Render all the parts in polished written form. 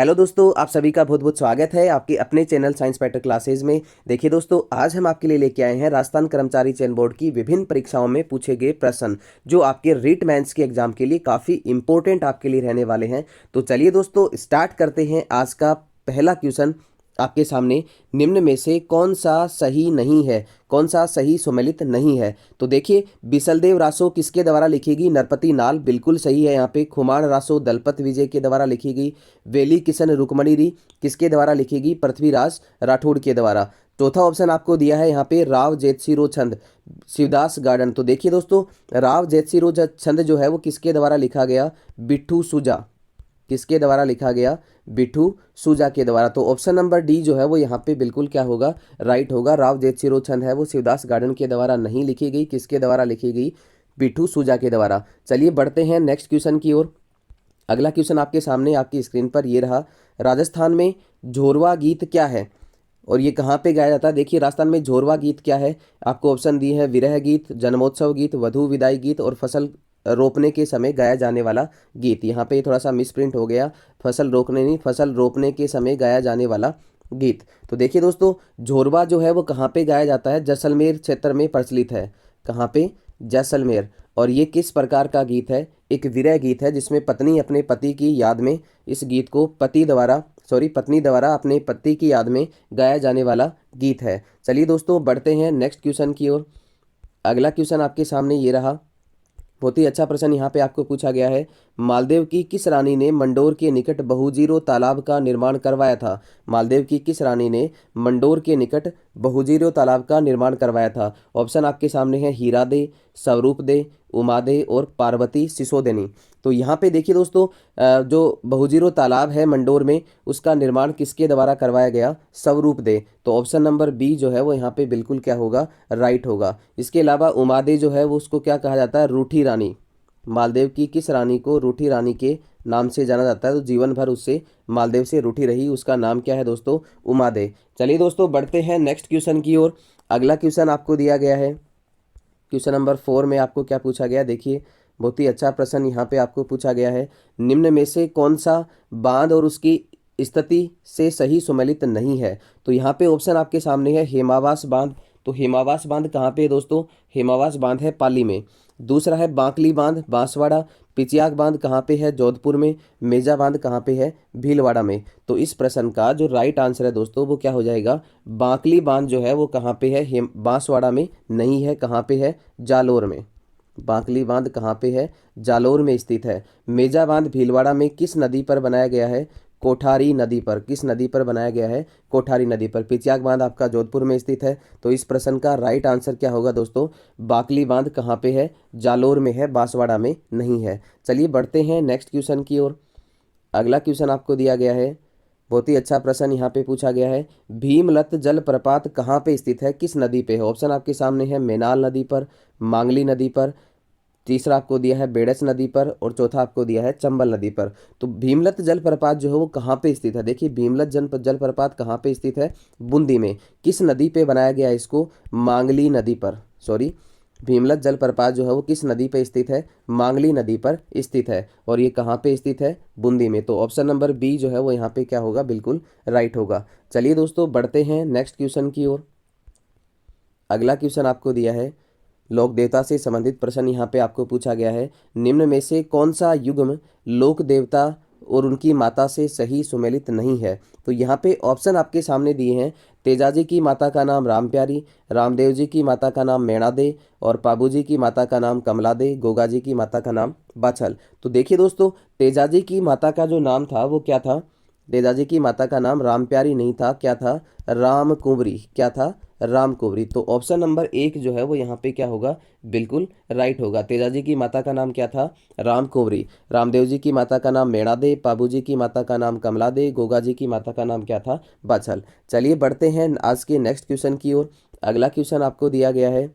Hello दोस्तों, आप सभी का बहुत बहुत स्वागत है आपके अपने चैनल साइंस पैटर क्लासेज में। देखिए दोस्तों, आज हम आपके लिए लेके आए हैं राजस्थान कर्मचारी चयन बोर्ड की विभिन्न परीक्षाओं में पूछे गए प्रश्न, जो आपके रीट मेंस के एग्जाम के लिए काफ़ी इंपॉर्टेंट आपके लिए रहने वाले हैं। तो चलिए दोस्तों, स्टार्ट करते हैं। आज का पहला क्वेश्चन आपके सामने, निम्न में से कौन सा सही नहीं है, कौन सा सही सुमेलित नहीं है। तो देखिए, बिसलदेव रासो किसके द्वारा लिखी गई? नरपति नाल, बिल्कुल सही है यहाँ पे। खुमान रासो दलपत विजय के द्वारा लिखी गई। वेली किशन रुक्मणी री किसके द्वारा लिखी गई? पृथ्वीराज राठौड़ के द्वारा। चौथा ऑप्शन आपको दिया है यहाँ पे, राव जेतसिरो छंद शिवदास गार्डन। तो देखिए दोस्तों, राव जेतसिरो छंद जो है वो किसके द्वारा लिखा गया? बिट्ठू सुजा। किसके द्वारा लिखा गया? बिट्ठू सुजा के द्वारा। तो ऑप्शन नंबर डी जो है वो यहाँ पे बिल्कुल क्या होगा? राइट होगा। राव जेतसिरो छंद है वो शिवदास गार्डन के द्वारा नहीं लिखी गई। किसके द्वारा लिखी गई? बिट्ठू सुजा के द्वारा। चलिए बढ़ते हैं नेक्स्ट क्वेश्चन की ओर। अगला क्वेश्चन आपके सामने आपकी स्क्रीन पर ये रहा, राजस्थान में झोरवा गीत क्या है और ये कहाँ पे गाया जाता है? देखिए, राजस्थान में झोरवा गीत क्या है? आपको ऑप्शन दिए हैं, विरह गीत, जन्मोत्सव गीत, वधु विदाई गीत और फसल रोपने के समय गाया जाने वाला गीत। यहाँ पे थोड़ा सा मिसप्रिंट हो गया, फसल रोकने नहीं, फसल रोपने के समय गाया जाने वाला गीत। तो देखिए दोस्तों, झोरवा जो है वो कहाँ पे गाया जाता है? जैसलमेर क्षेत्र में प्रचलित है। कहाँ पे? जैसलमेर। और ये किस प्रकार का गीत है? एक विरह गीत है, जिसमें पत्नी अपने पति की याद में इस गीत को पत्नी द्वारा अपने पति की याद में गाया जाने वाला गीत है। चलिए दोस्तों, बढ़ते हैं नेक्स्ट क्वेश्चन की ओर। अगला क्वेश्चन आपके सामने ये रहा, बहुत ही अच्छा प्रश्न यहाँ पे आपको पूछा गया है। मालदेव की किस रानी ने मंडोर के निकट बहुजीरो तालाब का निर्माण करवाया था? मालदेव की किस रानी ने मंडोर के निकट बहुजीरो तालाब का निर्माण करवाया था? ऑप्शन आपके सामने है, हीरा दे, स्वरूप दे, उमा दे और पार्वती सिसोदिनी। तो यहाँ पे देखिए दोस्तों, जो बहुजीरो तालाब है मंडोर में, उसका निर्माण किसके द्वारा करवाया गया? स्वरूप दे। तो ऑप्शन नंबर बी जो है वो यहाँ पे बिल्कुल क्या होगा? राइट होगा। इसके अलावा उमादे जो है वो उसको क्या कहा जाता है? रूठी रानी। मालदेव की किस रानी को रूठी रानी के नाम से जाना जाता है? तो जीवन भर उससे मालदेव से रूठी रही, उसका नाम क्या है दोस्तों? उमादे। चलिए दोस्तों, बढ़ते हैं नेक्स्ट क्वेश्चन की ओर। अगला क्वेश्चन आपको दिया गया है, क्वेश्चन नंबर 4 में आपको क्या पूछा गया? देखिए, बहुत ही अच्छा प्रश्न यहाँ पे आपको पूछा गया है, निम्न में से कौन सा बांध और उसकी स्थिति से सही सुमेलित नहीं है? तो यहाँ पे ऑप्शन आपके सामने है, हेमावास बांध। तो हेमावास बांध कहाँ पे है दोस्तों? हेमावास बांध है पाली में। दूसरा है बांकली बांध बांसवाड़ा। पिचियाक बांध कहाँ पे है? जोधपुर में। मेजा बांध कहाँ पे है? भीलवाड़ा में। तो इस प्रश्न का जो राइट आंसर है दोस्तों वो क्या हो जाएगा? बांकली बांध जो है वो कहाँ पे है? बांसवाड़ा में नहीं है। कहाँ पे है? जालोर में। बांकली बांध कहाँ पे है? जालोर में स्थित है। मेजा बांध भीलवाड़ा में किस नदी पर बनाया गया है? कोठारी नदी पर। किस नदी पर बनाया गया है? कोठारी नदी पर। पिचियाक बांध आपका जोधपुर में स्थित है। तो इस प्रश्न का राइट आंसर क्या होगा दोस्तों? बाकली बांध कहाँ पे है? जालोर में है, बांसवाड़ा में नहीं है। चलिए बढ़ते हैं नेक्स्ट क्वेश्चन की ओर। अगला क्वेश्चन आपको दिया गया है, बहुत ही अच्छा प्रश्न यहाँ पे पूछा गया है, भीमलत जलप्रपात कहाँ पे स्थित है? किस नदी पे है? ऑप्शन आपके सामने है, मेनाल नदी पर, मांगली नदी पर, तीसरा आपको दिया है बेडस नदी पर और चौथा आपको दिया है चंबल नदी पर। तो भीमलत जलप्रपात जो है वो कहाँ पे स्थित है? देखिए, भीमलत जलप्रपात कहाँ पे स्थित है? बूंदी में। किस नदी पे बनाया गया है इसको? मांगली नदी पर। भीमलत जलप्रपात जो है वो किस नदी पे स्थित है? मांगली नदी पर स्थित है। और ये कहाँ पे स्थित है? बूंदी में। तो ऑप्शन नंबर बी जो है वो यहाँ पे क्या होगा? बिल्कुल राइट होगा। चलिए दोस्तों, बढ़ते हैं नेक्स्ट क्वेश्चन की ओर। अगला क्वेश्चन आपको दिया है, लोक देवता से संबंधित प्रश्न यहाँ पे आपको पूछा गया है, निम्न में से कौन सा युग्म लोक देवता और उनकी माता से सही सुमेलित नहीं है? तो यहाँ पे ऑप्शन आपके सामने दिए हैं, तेजाजी की माता का नाम राम प्यारी, रामदेव जी की माता का नाम मैणा दे और पाबू जी की माता का नाम कमला दे, गोगा जी की माता का नाम बाछल। तो देखिए दोस्तों, तेजाजी की माता का जो नाम था वो क्या था? तेजाजी की माता का नाम राम प्यारी नहीं था, क्या था? राम कुंवरी। क्या था? राम कुंवरी। तो ऑप्शन नंबर 1 जो है वो यहाँ पे क्या होगा? बिल्कुल राइट होगा। तेजाजी की माता का नाम क्या था? राम कुंवरी। रामदेव जी की माता का नाम मेणा दे, पाबू जी की माता का नाम कमला दे, गोगा जी की माता का नाम क्या था? बाछल। चलिए बढ़ते हैं आज के नेक्स्ट क्वेश्चन की ओर। अगला क्वेश्चन आपको दिया गया है,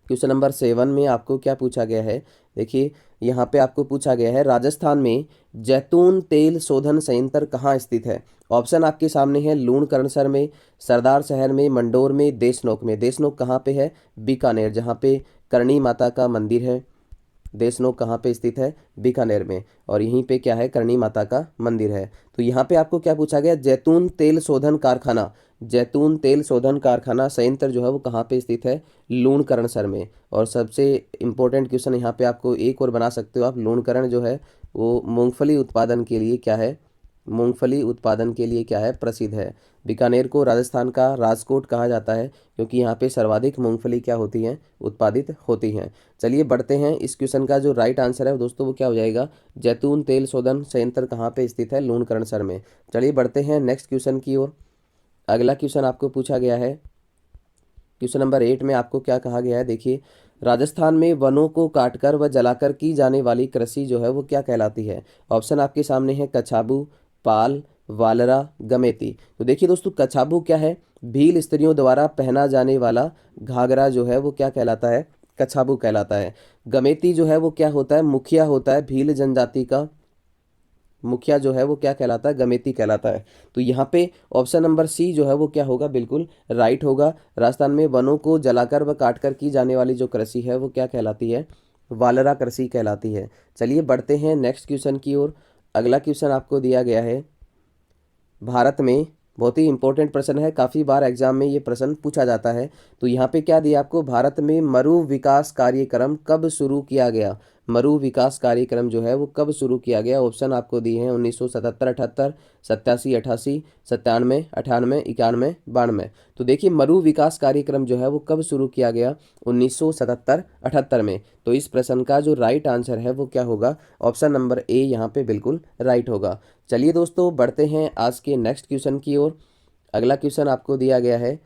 क्वेश्चन नंबर 7 में आपको क्या पूछा गया है? देखिए, यहाँ पे आपको पूछा गया है, राजस्थान में जैतून तेल शोधन संयंत्र कहाँ स्थित है? ऑप्शन आपके सामने है, लूणकरणसर में, सरदार शहर में, मंडोर में, देशनोक में। देशनोक कहाँ पे है? बीकानेर, जहाँ पे करणी माता का मंदिर है। देशनोक कहाँ पे स्थित है? बीकानेर में। और यहीं पे क्या है? करणी माता का मंदिर है। तो यहाँ पे आपको क्या पूछा गया? जैतून तेल शोधन कारखाना, जैतून तेल शोधन कारखाना संयंत्र जो है वो कहाँ पे स्थित है? लूणकरणसर में। और सबसे इम्पोर्टेंट क्वेश्चन यहाँ पे आपको एक और बना सकते हो आप, लूणकरण जो है वो मूंगफली उत्पादन के लिए क्या है? मूंगफली उत्पादन के लिए क्या है? प्रसिद्ध है। बीकानेर को राजस्थान का राजकोट कहा जाता है क्योंकि यहाँ पे सर्वाधिक मूंगफली क्या होती हैं? उत्पादित होती हैं। चलिए बढ़ते हैं, इस क्वेश्चन का जो राइट आंसर है दोस्तों वो क्या हो जाएगा? जैतून तेल शोधन संयंत्र कहाँ पे स्थित है? लूणकरणसर में। चलिए बढ़ते हैं नेक्स्ट क्वेश्चन की ओर। अगला क्वेश्चन आपको पूछा गया है, क्वेश्चन नंबर 8 में आपको क्या कहा गया है? देखिए, राजस्थान में वनों को काटकर व जलाकर की जाने वाली कृषि जो है वो क्या कहलाती है? ऑप्शन आपके सामने है, कछाबू, पाल, वालरा, गमेती। तो देखिए दोस्तों, कछाबू क्या है? भील स्त्रियों द्वारा पहना जाने वाला घाघरा जो है वो क्या कहलाता है? कछाबू कहलाता है। गमेती जो है वो क्या होता है? मुखिया होता है, भील जनजाति का मुखिया जो है वो क्या कहलाता है? गमेती कहलाता है। तो यहाँ पे ऑप्शन नंबर सी जो है वो क्या होगा? बिल्कुल राइट होगा। राजस्थान में वनों को जलाकर व काटकर की जाने वाली जो कृषि है वो क्या कहलाती है? वालरा कृषि कहलाती है। चलिए बढ़ते हैं नेक्स्ट क्वेश्चन की ओर। अगला क्वेश्चन आपको दिया गया है, भारत में बहुत ही इंपॉर्टेंट प्रश्न है, काफ़ी बार एग्जाम में ये प्रश्न पूछा जाता है। तो यहाँ पे क्या दिया आपको? भारत में मरु विकास कार्यक्रम कब शुरू किया गया? मरु विकास कार्यक्रम जो है वो कब शुरू किया गया? ऑप्शन आपको दिए हैं 1977, 78, 87, 88, 97, 98, 91, 92। तो देखिए, मरु विकास कार्यक्रम जो है वो कब शुरू किया गया? 1977, 78 में। तो इस प्रश्न का जो राइट आंसर है वो क्या होगा? ऑप्शन नंबर ए यहाँ पे बिल्कुल राइट होगा। चलिए दोस्तों बढ़ते हैं आज के नेक्स्ट क्वेश्चन की ओर। अगला क्वेश्चन आपको दिया गया है,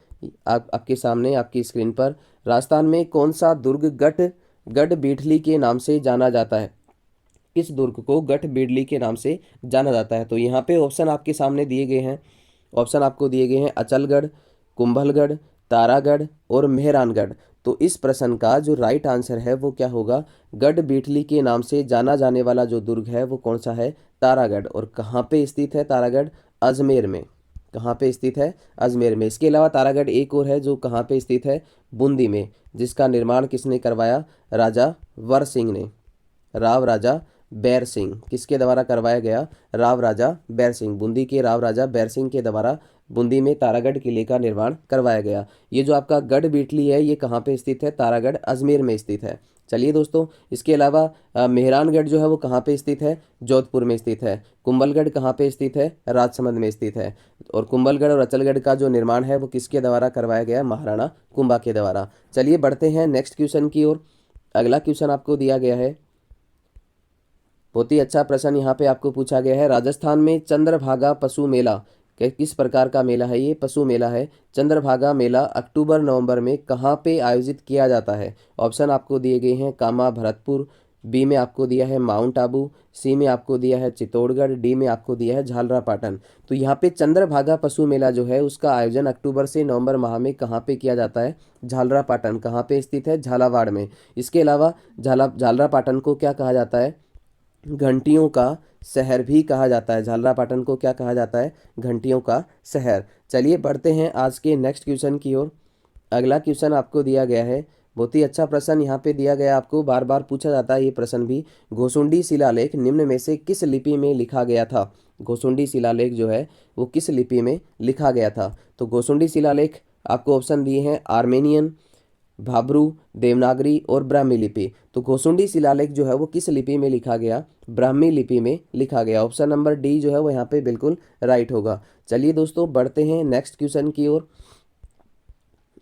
आपके सामने आपकी स्क्रीन पर, राजस्थान में कौन सा दुर्ग गढ़ बीठली के नाम से जाना जाता है? किस दुर्ग को गढ़ बीडली के नाम से जाना जाता है? तो यहाँ पे ऑप्शन आपके सामने दिए गए हैं। ऑप्शन आपको दिए गए हैं अचलगढ़, कुंभलगढ़, तारागढ़ और मेहरानगढ़। तो इस प्रश्न का जो राइट आंसर है वो क्या होगा? गढ़ बीठली के नाम से जाना जाने वाला जो दुर्ग है वो कौन सा है? तारागढ़। और कहाँ पे स्थित है तारागढ़? अजमेर में। कहाँ पे स्थित है? अजमेर में। इसके अलावा तारागढ़ एक और है जो कहाँ पे स्थित है? बूंदी में, जिसका निर्माण किसने करवाया? राजा वर सिंह ने। राव राजा बैर सिंह किसके द्वारा करवाया गया? राव राजा बैर सिंह, बूंदी के राव राजा बैर सिंह के द्वारा बूंदी में तारागढ़ किले का निर्माण करवाया गया। ये जो आपका गढ़ बीठली है ये कहाँ पे स्थित है? तारागढ़ अजमेर में स्थित है। चलिए दोस्तों, इसके अलावा मेहरानगढ़ जो है वो कहाँ पे स्थित है? जोधपुर में स्थित है। कुंभलगढ़ कहाँ पे स्थित है? राजसमंद में स्थित है। और कुंभलगढ़ और अचलगढ़ का जो निर्माण है वो किसके द्वारा करवाया गया? महाराणा कुंभा के द्वारा। चलिए बढ़ते हैं नेक्स्ट क्वेश्चन की ओर। अगला क्वेश्चन आपको दिया गया है, बहुत ही अच्छा प्रश्न यहाँ पे आपको पूछा गया है, राजस्थान में चंद्रभागा पशु मेला किस प्रकार का मेला है? ये पशु मेला है। चंद्रभागा मेला अक्टूबर नवंबर में कहाँ पे आयोजित किया जाता है? ऑप्शन आपको दिए गए हैं, कामा भरतपुर, बी में आपको दिया है माउंट आबू, सी में आपको दिया है चित्तौड़गढ़, डी में आपको दिया है झालरापाटन। तो यहाँ पे चंद्रभागा पशु मेला जो है उसका आयोजन अक्टूबर से नवंबर माह में कहाँ पे किया जाता है? झालरापाटन। कहाँ पे स्थित है? झालावाड़ में। इसके अलावा झालरापाटन को क्या कहा जाता है? घंटियों का शहर भी कहा जाता है। झालरापाटन को क्या कहा जाता है? घंटियों का शहर। चलिए बढ़ते हैं आज के नेक्स्ट क्वेश्चन की ओर। अगला क्वेश्चन आपको दिया गया है, बहुत ही अच्छा प्रश्न यहाँ पे दिया गया, आपको बार बार पूछा जाता है ये प्रश्न भी। घोसुंडी शिलालेख निम्न में से किस लिपि में लिखा गया था? घोसुंडी शिलालेख जो है वो किस लिपि में लिखा गया था? तो घोसुंडी शिलालेख आपको ऑप्शन दिए हैं, आर्मेनियन, भाब्रू, देवनागरी और ब्राह्मी लिपि। तो घोसुंडी शिलालेख जो है वो किस लिपि में लिखा गया? ब्राह्मी लिपि में लिखा गया। ऑप्शन नंबर डी जो है वो यहाँ पे बिल्कुल राइट होगा। चलिए दोस्तों बढ़ते हैं नेक्स्ट क्वेश्चन की ओर।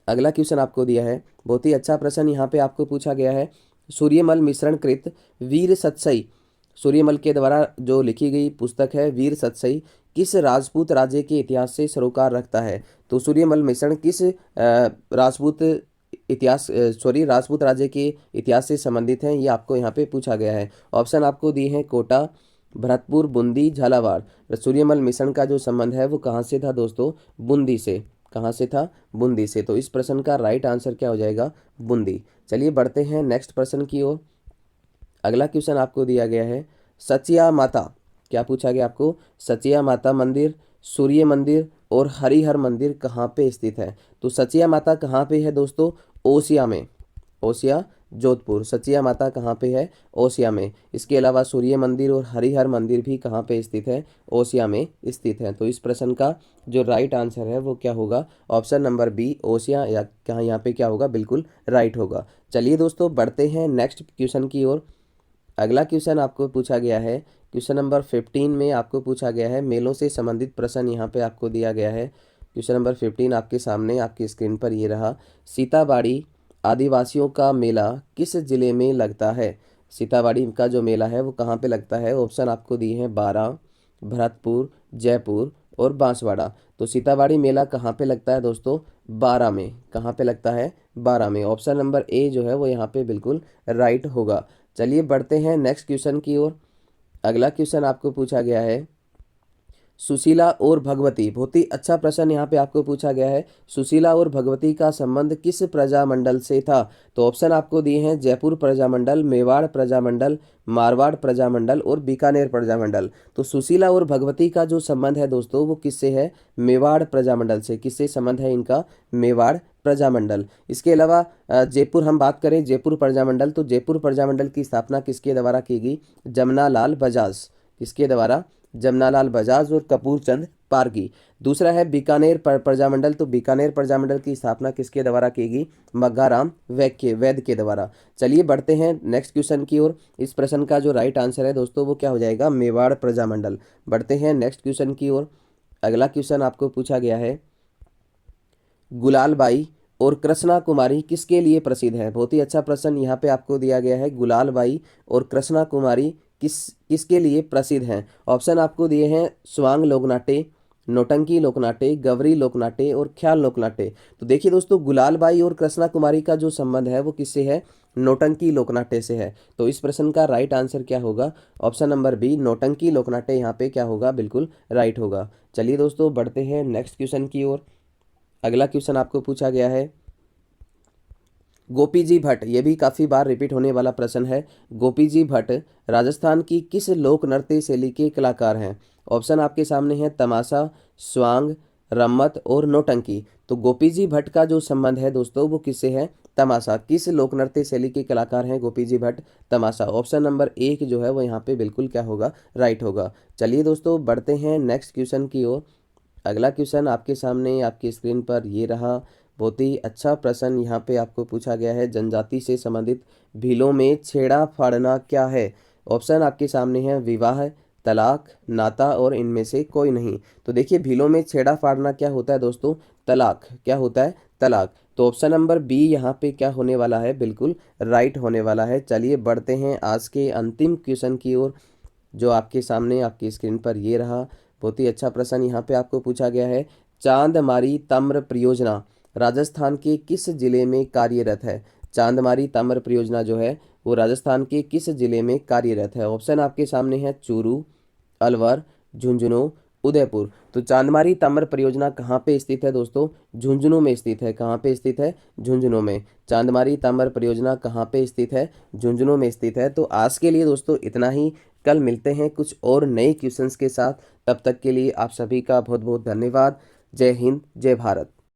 अगला क्वेश्चन आपको दिया है, बहुत ही अच्छा प्रश्न यहाँ पे आपको पूछा गया है, सूर्यमल मिश्रण कृत वीर सतसई, सूर्यमल के द्वारा जो लिखी गई पुस्तक है वीर सतसई, किस राजपूत राज्य के इतिहास से सरोकार रखता है? तो सूर्यमल मिश्रण किस राजपूत राज्य के इतिहास से संबंधित हैं, ये आपको यहाँ पे पूछा गया है। ऑप्शन आपको दिए हैं, कोटा, भरतपुर, बूंदी, झालावाड़। सूर्यमल मिश्रण का जो संबंध है वो कहाँ से था दोस्तों? बूंदी से। कहाँ से था? बूंदी से। तो इस प्रश्न का राइट आंसर क्या हो जाएगा? बूंदी। चलिए बढ़ते हैं नेक्स्ट प्रश्न की ओर। अगला क्वेश्चन आपको दिया गया है, सचिया माता, क्या पूछा गया आपको? सचिया माता मंदिर, सूर्य मंदिर और हरिहर मंदिर कहाँ पे स्थित है? तो सचिया माता कहाँ पे है दोस्तों? ओसिया में। ओसिया जोधपुर। सचिया माता कहाँ पे है? ओसिया में। इसके अलावा सूर्य मंदिर और हरिहर मंदिर भी कहाँ पे स्थित है? ओसिया में स्थित है। तो इस प्रश्न का जो राइट आंसर है वो क्या होगा? ऑप्शन नंबर बी ओसिया, या कहाँ यहाँ पे क्या होगा? बिल्कुल राइट होगा। चलिए दोस्तों बढ़ते हैं नेक्स्ट क्वेश्चन की ओर। अगला क्वेश्चन आपको पूछा गया है, क्वेश्चन नंबर 15 में आपको पूछा गया है, मेलों से संबंधित प्रश्न यहाँ पे आपको दिया गया है। क्वेश्चन नंबर 15 आपके सामने आपकी स्क्रीन पर ये रहा। सीताबाड़ी आदिवासियों का मेला किस जिले में लगता है? सीताबाड़ी का जो मेला है वो कहाँ पे लगता है? ऑप्शन आपको दिए हैं बारां, भरतपुर, जयपुर और बांसवाड़ा। तो सीताबाड़ी मेला कहाँ पे लगता है दोस्तों? बारां में। कहाँ पे लगता है? बारां में। ऑप्शन नंबर ए जो है वो यहाँ पे बिल्कुल राइट होगा। चलिए बढ़ते हैं नेक्स्ट क्वेश्चन की ओर। अगला क्वेश्चन आपको पूछा गया है, सुशीला और भगवती। बहुत ही अच्छा प्रश्न यहाँ पे आपको पूछा गया है। सुशीला और भगवती का संबंध किस प्रजामंडल से था? तो ऑप्शन आपको दिए हैं जयपुर प्रजामंडल, मेवाड़ प्रजामंडल, मारवाड़ प्रजामंडल और बीकानेर प्रजामंडल। तो सुशीला और भगवती का जो संबंध है दोस्तों वो किससे है? मेवाड़ प्रजामंडल से। किससे संबंध है इनका? मेवाड़ प्रजामंडल। इसके अलावा जयपुर हम बात करें, जयपुर प्रजामंडल, तो जयपुर प्रजामंडल की स्थापना किसके द्वारा की गई? जमनालाल बजाज। किसके द्वारा? जमनालाल बजाज और कपूर चंद पारगी। दूसरा है बीकानेर प्रजामंडल, तो बीकानेर प्रजामंडल की स्थापना किसके द्वारा की गई? मग्गाराम वैद्य के द्वारा। चलिए बढ़ते हैं नेक्स्ट क्वेश्चन की ओर। इस प्रश्न का जो राइट आंसर है दोस्तों वो क्या हो जाएगा? मेवाड़ प्रजामंडल। बढ़ते हैं नेक्स्ट क्वेश्चन की ओर। अगला क्वेश्चन आपको पूछा गया है, गुलालबाई और कृष्णा कुमारी किसके लिए प्रसिद्ध है? बहुत ही अच्छा प्रश्न यहाँ पे आपको दिया गया है। गुलालबाई और कृष्णा कुमारी किसके लिए प्रसिद्ध हैं? ऑप्शन आपको दिए हैं स्वांग लोकनाट्य, नौटंकी लोकनाट्य, गवरी लोकनाट्य और ख्याल लोकनाट्य। तो देखिए दोस्तों, गुलालबाई और कृष्णा कुमारी का जो संबंध है वो किससे है? नौटंकी लोकनाट्य से है। तो इस प्रश्न का राइट आंसर क्या होगा? ऑप्शन नंबर बी नौटंकी लोकनाट्य यहाँ पे क्या होगा? बिल्कुल राइट होगा। चलिए दोस्तों बढ़ते हैं नेक्स्ट क्वेश्चन की ओर। अगला क्वेश्चन आपको पूछा गया है, गोपी जी भट्ट। ये भी काफ़ी बार रिपीट होने वाला प्रश्न है। गोपी जी भट्ट राजस्थान की किस लोक नृत्य शैली के कलाकार हैं? ऑप्शन आपके सामने है तमाशा, स्वांग, रम्मत और नौटंकी। तो गोपी जी भट्ट का जो संबंध है दोस्तों वो किससे है? तमाशा। किस लोक नृत्य शैली के कलाकार हैं गोपी जी भट्ट? तमाशा। ऑप्शन नंबर एक जो है वो यहाँ पे बिल्कुल क्या होगा? राइट होगा। चलिए दोस्तों बढ़ते हैं नेक्स्ट क्वेश्चन की ओर। अगला क्वेश्चन आपके सामने आपकी स्क्रीन पर ये रहा। बहुत ही अच्छा प्रश्न यहाँ पे आपको पूछा गया है, जनजाति से संबंधित भीलों में छेड़ा फाड़ना क्या है? ऑप्शन आपके सामने है विवाह, तलाक, नाता और इनमें से कोई नहीं। तो देखिए भीलों में छेड़ा फाड़ना क्या होता है दोस्तों? तलाक। क्या होता है? तलाक। तो ऑप्शन नंबर बी यहाँ पे क्या होने वाला है? बिल्कुल राइट होने वाला है। चलिए बढ़ते हैं आज के अंतिम क्वेश्चन की ओर, जो आपके सामने आपकी स्क्रीन पर ये रहा। बहुत ही अच्छा प्रश्न यहाँ पे आपको पूछा गया है, चांदमारी ताम्र परियोजना राजस्थान के किस जिले में कार्यरत है? चांदमारी ताम्र परियोजना जो है वो राजस्थान के किस जिले में कार्यरत है? ऑप्शन आपके सामने है चूरू, अलवर, झुंझुनू, उदयपुर। तो चांदमारी ताम्र परियोजना कहाँ पे स्थित है दोस्तों? झुंझुनू में स्थित है। कहाँ पे स्थित है? झुंझुनू में। चांदमारी ताम्र परियोजना कहाँ पे स्थित है? झुंझुनू में स्थित है। तो आज के लिए दोस्तों इतना ही। कल मिलते हैं कुछ और नए क्वेश्चंस के साथ। तब तक के लिए आप सभी का बहुत बहुत धन्यवाद। जय हिंद, जय भारत।